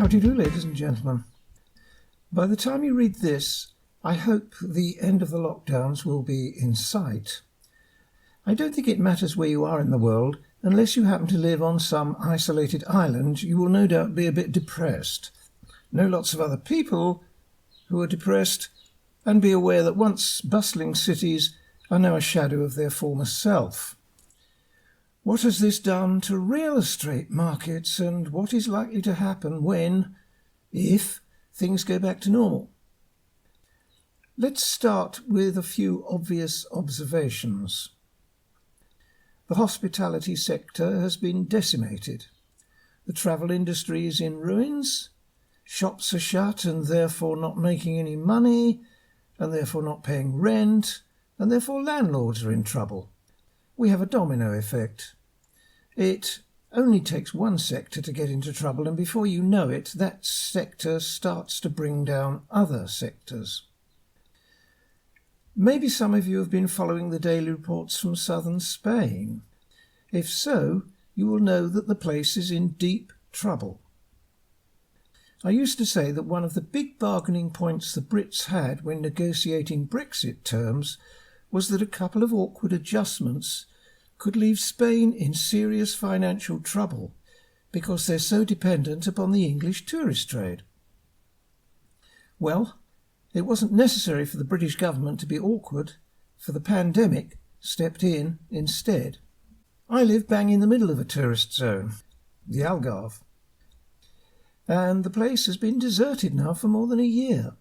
How do you do, ladies and gentlemen? By the time you read this, I hope the end of the lockdowns will be in sight. I don't think it matters where you are in the world. Unless you happen to live on some isolated island, you will no doubt be a bit depressed. Know lots of other people who are depressed, and be aware that once bustling cities are now a shadow of their former self. What has this done to real estate markets, and what is likely to happen when, if, things go back to normal? Let's start with a few obvious observations. The hospitality sector has been decimated. The travel industry is in ruins. Shops are shut and therefore not making any money, and therefore not paying rent, and therefore landlords are in trouble. We have a domino effect. It only takes one sector to get into trouble, and before you know it, that sector starts to bring down other sectors. Maybe some of you have been following the daily reports from southern Spain. If so, you will know that the place is in deep trouble. I used to say that one of the big bargaining points the Brits had when negotiating Brexit terms was that a couple of awkward adjustments could leave Spain in serious financial trouble because they're so dependent upon the English tourist trade. Well, it wasn't necessary for the British government to be awkward, for the pandemic stepped in instead. I live bang in the middle of a tourist zone, the Algarve, and the place has been deserted now for more than a year.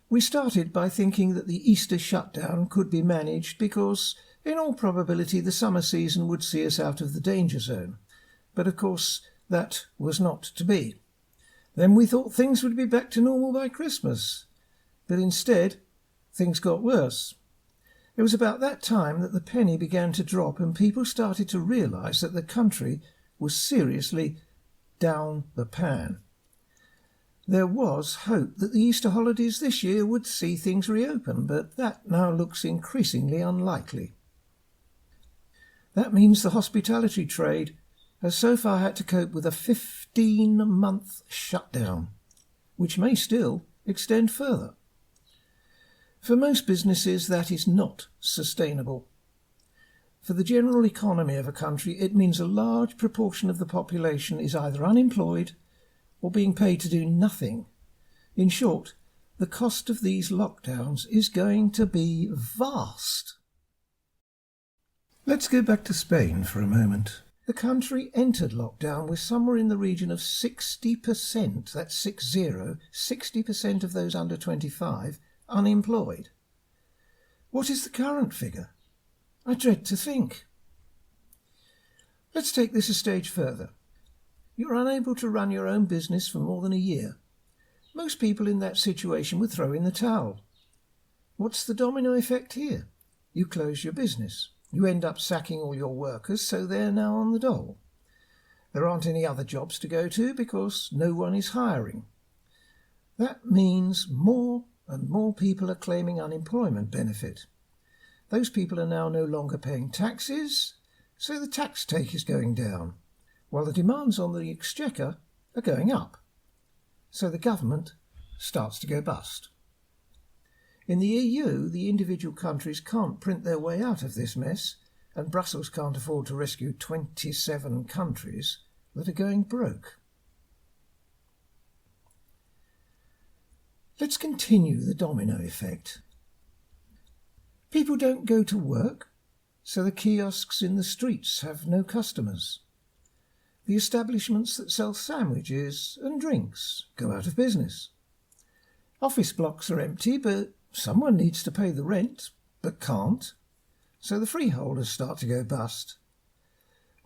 We started by thinking that the Easter shutdown could be managed because, in all probability, the summer season would see us out of the danger zone. But of course, that was not to be. Then we thought things would be back to normal by Christmas. But instead, things got worse. It was about that time that the penny began to drop and people started to realise that the country was seriously down the pan. There was hope that the Easter holidays this year would see things reopen, but that now looks increasingly unlikely. That means the hospitality trade has so far had to cope with a 15-month shutdown, which may still extend further. For most businesses, that is not sustainable. For the general economy of a country, it means a large proportion of the population is either unemployed or being paid to do nothing. In short, the cost of these lockdowns is going to be vast. Let's go back to Spain for a moment. The country entered lockdown with somewhere in the region of 60%, that's 60% of those under 25, unemployed. What is the current figure? I dread to think. Let's take this a stage further. You're unable to run your own business for more than a year. Most people in that situation would throw in the towel. What's the domino effect here? You close your business. You end up sacking all your workers, so they're now on the dole. There aren't any other jobs to go to because no one is hiring. That means more and more people are claiming unemployment benefit. Those people are now no longer paying taxes, so the tax take is going down, while the demands on the exchequer are going up. So the government starts to go bust. In the EU, the individual countries can't print their way out of this mess, and Brussels can't afford to rescue 27 countries that are going broke. Let's continue the domino effect. People don't go to work, so the kiosks in the streets have no customers. The establishments that sell sandwiches and drinks go out of business. Office blocks are empty, but someone needs to pay the rent, but can't, so the freeholders start to go bust.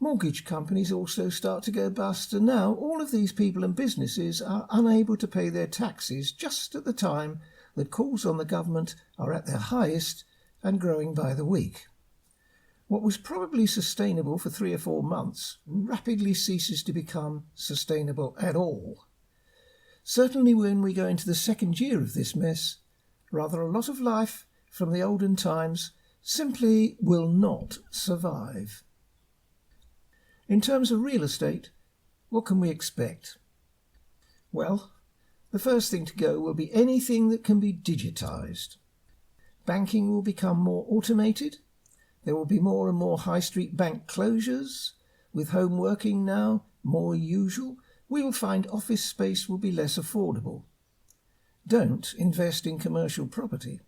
Mortgage companies also start to go bust, and now all of these people and businesses are unable to pay their taxes just at the time that calls on the government are at their highest and growing by the week. What was probably sustainable for 3 or 4 months rapidly ceases to become sustainable at all. Certainly when we go into the second year of this mess, rather a lot of life from the olden times simply will not survive. In terms of real estate, what can we expect? Well, the first thing to go will be anything that can be digitised. Banking will become more automated. There will be more and more high street bank closures. With home working now more usual, we will find office space will be less affordable. Don't invest in commercial property.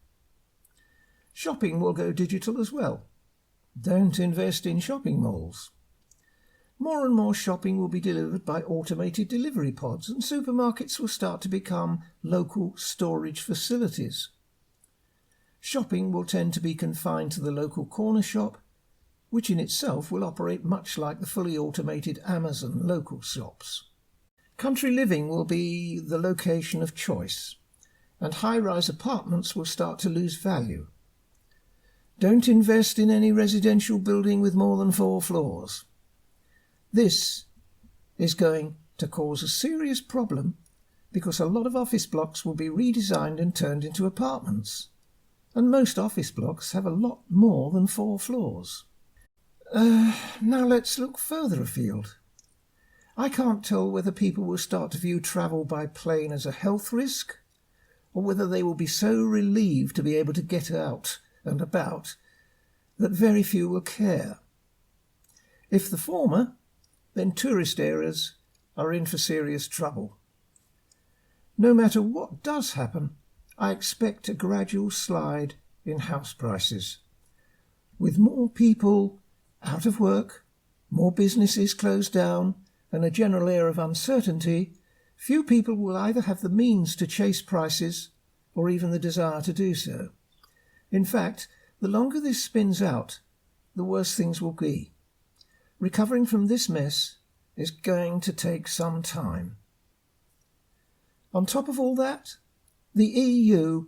Shopping will go digital as well. Don't invest in shopping malls. More and more shopping will be delivered by automated delivery pods, and supermarkets will start to become local storage facilities. Shopping will tend to be confined to the local corner shop, which in itself will operate much like the fully automated Amazon local shops. Country living will be the location of choice, and high-rise apartments will start to lose value. Don't invest in any residential building with more than 4 floors. This is going to cause a serious problem because a lot of office blocks will be redesigned and turned into apartments, and most office blocks have a lot more than 4 floors. Now let's look further afield. I can't tell whether people will start to view travel by plane as a health risk, or whether they will be so relieved to be able to get out and about that very few will care. If the former, then tourist areas are in for serious trouble. No matter what does happen, I expect a gradual slide in house prices. With more people out of work, more businesses closed down, and a general air of uncertainty, few people will either have the means to chase prices or even the desire to do so. In fact, the longer this spins out, the worse things will be. Recovering from this mess is going to take some time. On top of all that, the EU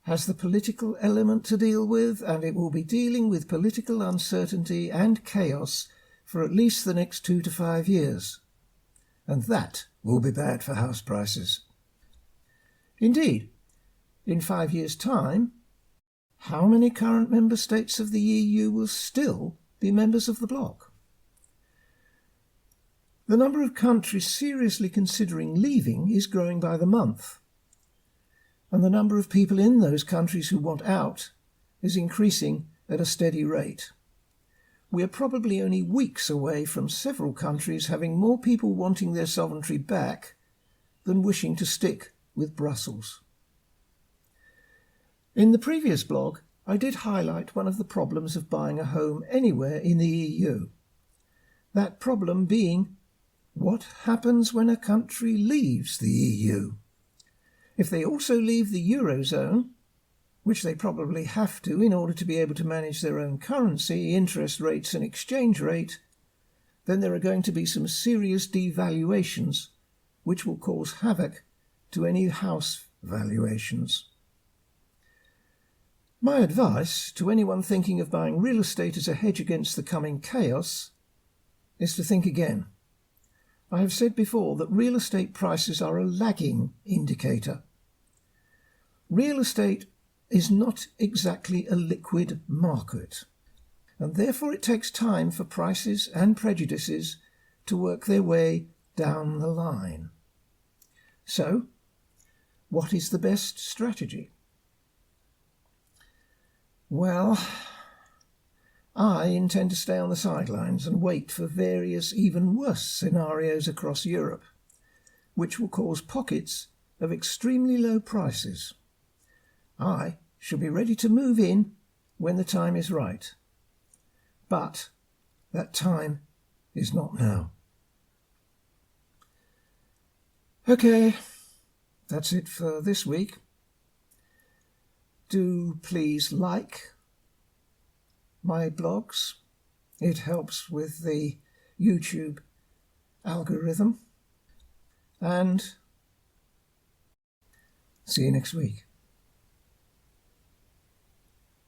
has the political element to deal with, and it will be dealing with political uncertainty and chaos for at least the next 2 to 5 years. And that will be bad for house prices. Indeed, in 5 years' time, how many current member states of the EU will still be members of the bloc? The number of countries seriously considering leaving is growing by the month, and the number of people in those countries who want out is increasing at a steady rate. We are probably only weeks away from several countries having more people wanting their sovereignty back than wishing to stick with Brussels. In the previous blog, I did highlight one of the problems of buying a home anywhere in the EU. That problem being, what happens when a country leaves the EU? If they also leave the Eurozone, which they probably have to in order to be able to manage their own currency, interest rates and exchange rate, then there are going to be some serious devaluations which will cause havoc to any house valuations. My advice to anyone thinking of buying real estate as a hedge against the coming chaos is to think again. I have said before that real estate prices are a lagging indicator. Real estate is not exactly a liquid market, and therefore it takes time for prices and prejudices to work their way down the line. So, what is the best strategy? Well, I intend to stay on the sidelines and wait for various even worse scenarios across Europe, which will cause pockets of extremely low prices. I shall be ready to move in when the time is right. But that time is not now. Okay, that's it for this week. Do please like my blogs. It helps with the YouTube algorithm. And see you next week.